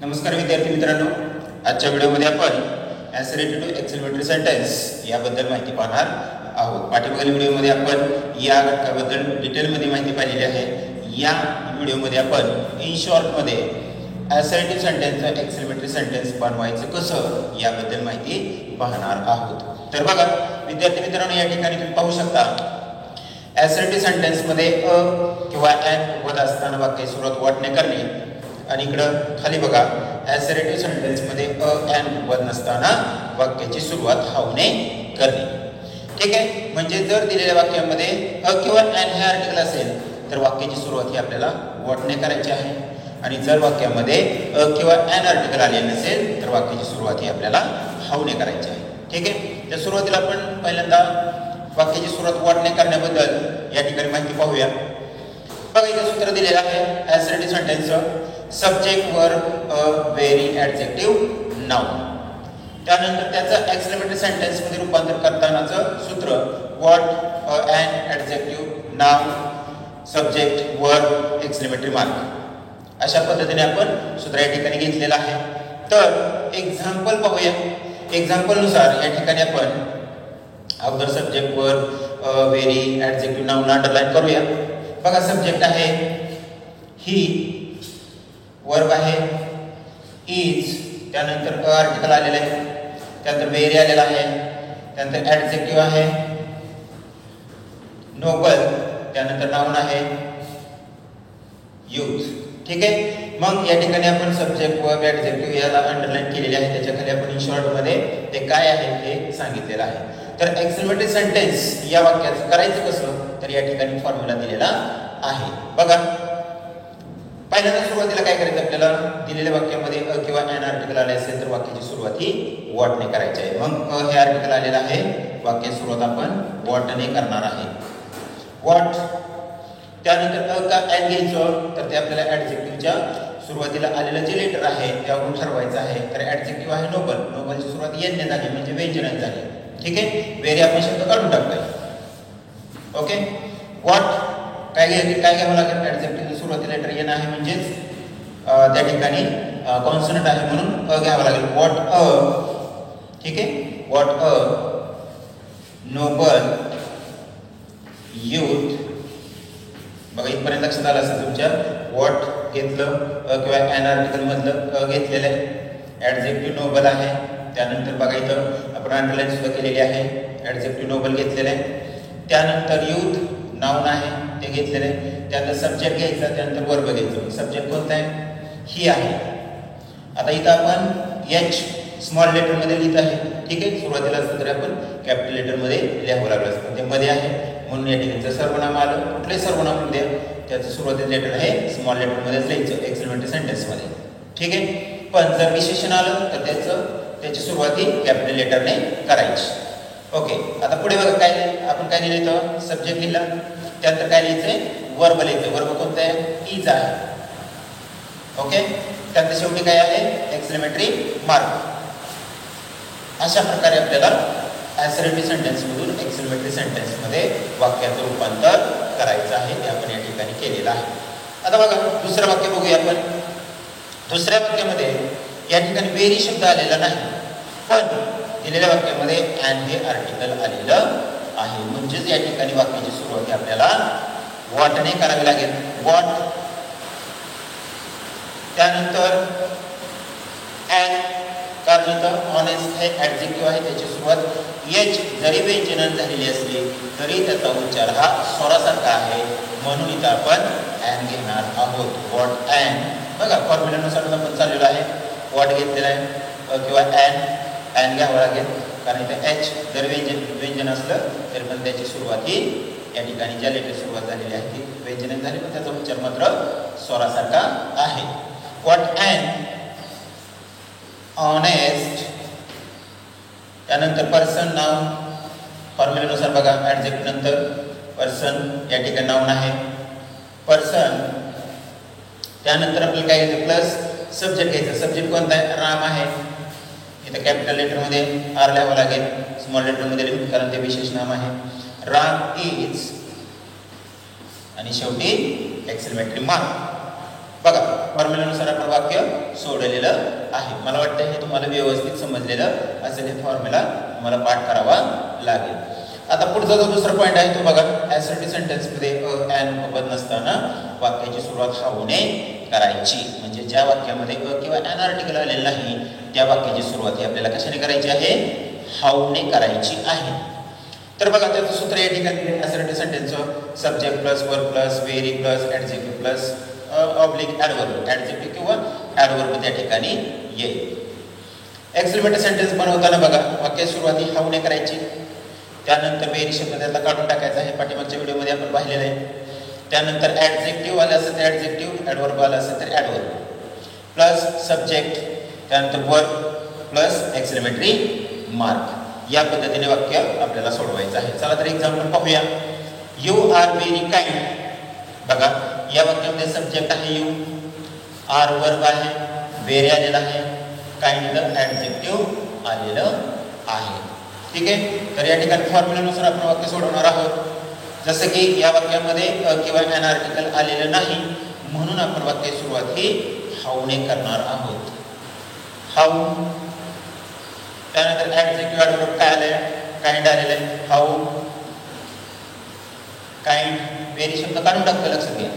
नमस्कार विद्यार्थी मित्रांनो, आजच्या व्हिडिओमध्ये आपण ॲसिडिटी टू एक्सेलमेटरी सेंटेन्स याबद्दल माहिती पाहणार आहोत. पाठीमागील व्हिडिओमध्ये आपण या घटकाबद्दल डिटेलमध्ये माहिती पाहिलेली आहे. या व्हिडिओमध्ये आपण इन शॉर्टमध्ये ॲसिडिटी सेंटेन्सचं एक्सेलमेटरी सेंटेन्स बनवायचं कसं याबद्दल माहिती पाहणार आहोत. तर बघा विद्यार्थी मित्रांनो, या ठिकाणी तुम्ही पाहू शकता ॲसिडिटी सेंटेन्समध्ये अ किंवा एन पद असताना वाक्याची सुरुवात वॉटने करणे आणि इकडं खाली बघा ॲसिडिटी सेंटेन्समध्ये अ एन पद नसताना वाक्याची सुरुवात हावने करणे. ठीक आहे, म्हणजे जर दिलेल्या वाक्यामध्ये अ किंवा एन हे आर्टिकल असेल तर वाक्याची सुरुवात ही आपल्याला वॉटने करायची आहे, आणि जर वाक्यामध्ये अ किंवा एन आर्टिकल आले नसेल तर वाक्याची सुरुवात ही आपल्याला हावने करायची आहे. ठीक आहे, तर सुरुवातीला आपण पहिल्यांदा वाक्याची सुरुवात वॉटने करण्याबद्दल या ठिकाणी माहिती पाहूया. बघा इथे सूत्र दिलेलं आहे ॲसिडिटी सेंटेन्सचं. Subject verb very adjective noun. त्यानंतर त्याचं एक्सक्लेमेटरी सेंटेन्समध्ये रूपांतर करतानाचं सूत्र what an adjective noun subject verb exclamatory mark. अशा पद्धतीने आपण सूत्र या ठिकाणी घेतलेलं आहे. तर एक्झाम्पल पाहूया. एक्झाम्पलनुसार या ठिकाणी आपण अगोदर subject verb very adjective noun underline करूया. बघा सब्जेक्ट आहे ही, वर्ब आहे इज, त्यानंतर अ आर्टिकल आलेलं आहे, त्यानंतर व्हेरी आलेला आहे, त्यानंतर ॲडजेक्टिव्ह आहे नोबल, त्यानंतर नाउन आहे यूथ. ठीक आहे, मग या ठिकाणी आपण सब्जेक्ट वर्ब ॲडजेक्टिव्ह याला अंडरलाईन केलेले आहे. त्याच्या खाली आपण इन शॉर्टमध्ये ते काय आहे हे सांगितलेलं आहे. तर एक्सक्लेमेटरी सेंटेन्स या वाक्याचं करायचं कसं, तर या ठिकाणी फॉर्म्युला दिलेला आहे. बघा पहिल्यांदा सुरुवातीला काय करायचं, आपल्याला दिलेल्या वाक्यामध्ये अ किंवा एन आर्टिकल आले असेल तर वाक्याची सुरुवात ही वॉटने करायची आहे. मग अ हे आर्टिकल आलेलं आहे, वाक्याची सुरुवात आपण वॉटने करणार आहे. वॉट, त्यानंतर अ का एन घ्यायचं तर ते आपल्याला ॲडजेक्टिव्हच्या सुरुवातीला आलेलं जे लेटर आहे त्यावरून ठरवायचं आहे. तर ॲडजेक्टिव्ह आहे नोबल, नोबलची सुरुवात एनने झाली म्हणजे व्यंजनाने झाली. ठीक आहे, व्हेरी आपण शब्द काढून टाकतोय. ओके, वॉट काय घ्यावं लागेल, ॲडजेक्टिव्हची सुरुवातीला लेटर एन आहे म्हणजेच त्या ठिकाणी कॉन्सोनंट आहे म्हणून अ घ्यावं लागेल. What a. ठीक आहे, वॉट अ नोबल यूथ. बघा इथपर्यंत लक्षात आलं असेल तुमच्या. वॉट घेतलं अ किंवा एन आर्टिकल मधलं अ घेतलेलं आहे, ॲडजेक्टिव्ह नोबल आहे, त्यानंतर बघा इथं आपण अंडरलाईन सुद्धा केलेली आहे, ॲडजेक्टिव्ह नोबल घेतलेलं आहे, त्यानंतर यूथ नाउन आहे ते घेतलेलं आहे, त्यानंतर सब्जेक्ट घ्यायचं, त्यानंतर वर्ब घ्यायचं. सब्जेक्ट कोणता आहे, ही आहे. आता इथं आपण एच स्मॉल लेटरमध्ये लिहित आहे. ठीक आहे, सुरुवातीला असतं तर आपण कॅपिटल लेटरमध्ये लिहावं लागलं असतं, ते मध्ये आहे म्हणून या ठिकाणी सर्वनाम आलं. कुठलंही सर्वनाम द्या, त्याचं सुरुवातीचं लेटर आहे स्मॉल लेटरमध्येच लिहायचं एक्सक्लेमेटरी सेंटेन्समध्ये. ठीक आहे, पण जर विशेषण आलं तर त्याची सुरुवात ही कॅपिटल लेटरने करायची. ओके, आता पुढे बघा आपण काय लिहिलं, सब्जेक्ट लिहिला, त्यानंतर काय लिहायचंय, वर्ब लिहायचं. वर्ब कोणतं आहे, इज आहे. ओके, त्यानंतर शेवटी काय आहे, एक्सक्लेमेटरी मार्क. अशा प्रकारे आपल्याला ॲसिडिटी सेंटेन्समधून एक्सक्लेमेटरी सेंटेन्समध्ये वाक्याचं रूपांतर करायचं आहे. ते आपण या ठिकाणी केलेलं आहे. आता बघा दुसरं वाक्य बघूया आपण. दुसऱ्या वाक्यामध्ये या ठिकाणी व्हेरी शब्द आलेला नाही, पण दिलेल्या वाक्यामध्ये एन हे आर्टिकल आलेलं आहे, म्हणजेच या ठिकाणी वाक्याची सुरुवात आपल्याला वॉटने करावी लागेल. वॉट, त्यानंतर एन, कारण इथं ऑनेस्ट हे ॲडजेक्टिव्ह आहे, त्याची सुरुवात एच जरी व्यंजनाने झालेली असली तरी त्याचा उच्चार हा स्वरासारखा आहे म्हणून इथं आपण एन घेणार आहोत. What an. बघा फॉर्म्युल्यानुसार आपण चाललेलं आहे. वॉट घेतलेला आहे किंवा एन घ्यावं लागेल, कारण इथं एच जर व्यंजन असलं तरी पण त्याची सुरुवात ही या ठिकाणी ज्या लेटर सुरुवात झालेली आहे ती व्यंजनाने झाली, पण त्याचा उच्चार मात्र स्वरासारखा आहे. वॉट एन ऑनेस्ट, त्यानंतर पर्सन नाउन. फॉर्म्युल्यानुसार बघा ॲडजेक्टिव्ह नंतर पर्सन या ठिकाणी नाउन आहे पर्सन. त्यानंतर आपल्याला काय घ्यायचं, प्लस सब्जेक्ट घ्यायचं. सब्जेक्ट कोणता आहे, राम आहे. इथं कॅपिटल लेटरमध्ये आर लिहावं लागेल, स्मॉल लेटरमध्ये लिहून, कारण ते विशेष नाम आहे. राम इज, आणि शेवटी एक्सक्लेमेटरी मार्क. बघा फॉर्म्युल्यानुसार आपण वाक्य सोडलेलं आहे. मला वाटतं हे तुम्हाला व्यवस्थित समजलेलं असेल. हे फॉर्म्युला तुम्हाला पाठ करावा लागेल. आता पुढचा जो दुसरा पॉईंट आहे तो बघा. ॲसर्टिव्ह सेंटेन्समध्ये अँड उपपद नसताना वाक्याची सुरुवात हाऊने करायची. म्हणजे ज्या वाक्यामध्ये किंवा ॲन आर्टिकल आलेलं नाही त्या वाक्याची सुरुवात ही आपल्याला कशाने करायची आहे? हाऊने करायची आहे. तर बघा त्याचं सूत्र या ठिकाणी ॲसर्टिव्ह सेंटेन्सचं subject plus verb plus very plus adjective plus oblique adverb. Adjective किंवा ॲडवर्ब त्या ठिकाणी येईल. एक्सक्लेमेटरी सेंटेन्स बनवताना बघा वाक्याची सुरुवात ही हाऊने करायची. त्यानंतर व्हेरी शब्द त्यातला काढून टाकायचा आहे. पाठीमागच्या व्हिडिओमध्ये आपण पाहिलेलं आहे. त्यानंतर ॲडजेक्टिव्ह आलं असेल तर ॲडजेक्टिव्ह, ॲडवर्ब आलं असेल तर ॲडवर्ब प्लस सब्जेक्ट, त्यानंतर वर्ब प्लस एक्सक्लेमेटरी मार्क. या पद्धतीने वाक्य आपल्याला सोडवायचं आहे. चला तर एक्झाम्पल पाहूया. You are very kind. बघा या वाक्यामध्ये सब्जेक्ट आहे यू, आर वर्ब आहे, व्हेरी आलेला आहे, काइंड ॲडजेक्टिव्ह आलेलं आहे. ठीक आहे. तर या ठिकाणी फॉर्म्युलानुसार आपण वाक्य सोडवणार आहोत. जसं की या वाक्यामध्ये किंवा ॲन आर्टिकल आलेलं नाही म्हणून आपण वाक्याची सुरुवात ही हाऊने करणार आहोत. हाऊ. त्यानंतर ॲडजेक्टिव्ह ॲडवर्ब काय आलंय? काइंड आलेलं आहे. How, kind. व्हेरी शब्द काढून टाकतो. लक्षात घ्या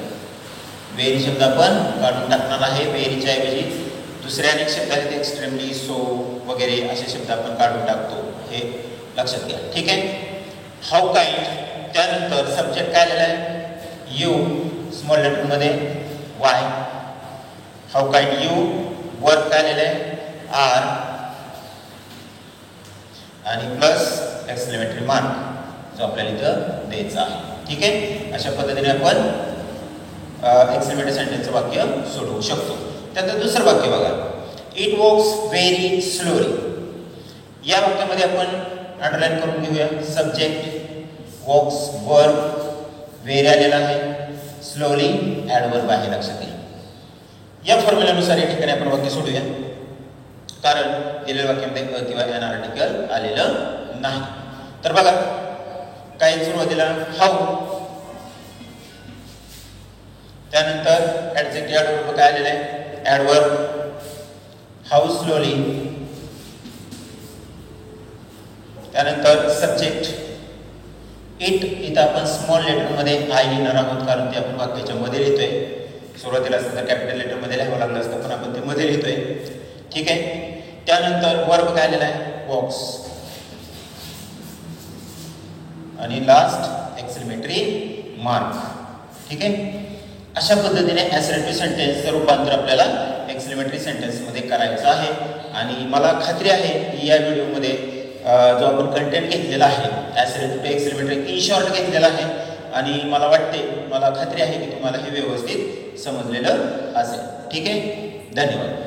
व्हेरी शब्द आपण काढून टाकणार आहे. व्हेरीच्या ऐवजी दुसरे अनेक शब्द आहेत एक्स्ट्रीमली, सो वगैरे असे शब्द आपण काढून टाकतो. हे लक्षात घ्या. ठीक आहे. How kind. त्यानंतर सब्जेक्ट काय आलेला आहे? यू स्मॉल लेटरमध्ये, Y. How kind you. Verb काय आलेलं आहे? आर आणि प्लस एक्सक्लेमेटरी मार्क जो आपल्याला इथं द्यायचा आहे. ठीक आहे. अशा पद्धतीने आपण एक्सक्लेमेटरी सेंटेन्सचं वाक्य सोडवू शकतो. त्यानंतर दुसरं वाक्य बघा. It walks very slowly. या वाक्यामध्ये आपण अंडरलाईन करून घेऊया. सब्जेक्ट वॉक्स वर्ब, व्हेरी आलेला आहे, स्लोली ॲडवर्ब आहे. लक्षात घ्या. या फॉर्म्युल्यानुसार या ठिकाणी आपण वाक्य सोडूया. कारण दिलेल्या वाक्यामध्ये किंवा ॲन आर्टिकल आलेलं नाही. तर बघा काय सुरुवातीला हाऊ, त्यानंतर ॲडजेक्टिव्ह ॲडवर्ब काय आलेलं आहे? ॲडवर्ब. How slowly. त्यानंतर सब्जेक्ट इट. इथं आपण स्मॉल लेटरमध्ये आय लिहिणार आहोत कारण ते आपण वाक्याच्या मध्ये लिहितोय. सुरुवातीला असतं तर कॅपिटल लेटरमध्ये लिहावं लागलं असतं पण आपण ते मध्ये लिहितोय. ठीक आहे. त्यानंतर वर्ब काय आलेला आहे? वॉक्स. आणि लास्ट एक्सक्लेमेटरी मार्क. ठीक आहे. अशा पद्धतीने ॲसर्टिव्ह सेंटेन्सचं रूपांतर आपल्याला एक्सक्लेमेटरी सेंटेन्समध्ये करायचं आहे. आणि मला खात्री आहे की या व्हिडिओमध्ये जो आपण कंटेंट घेतलेला आहे assertive to exclamatory in short घेतलेला आहे. आणि मला खात्री आहे की तुम्हाला हे व्यवस्थित समजलेलं असेल. ठीक आहे. धन्यवाद.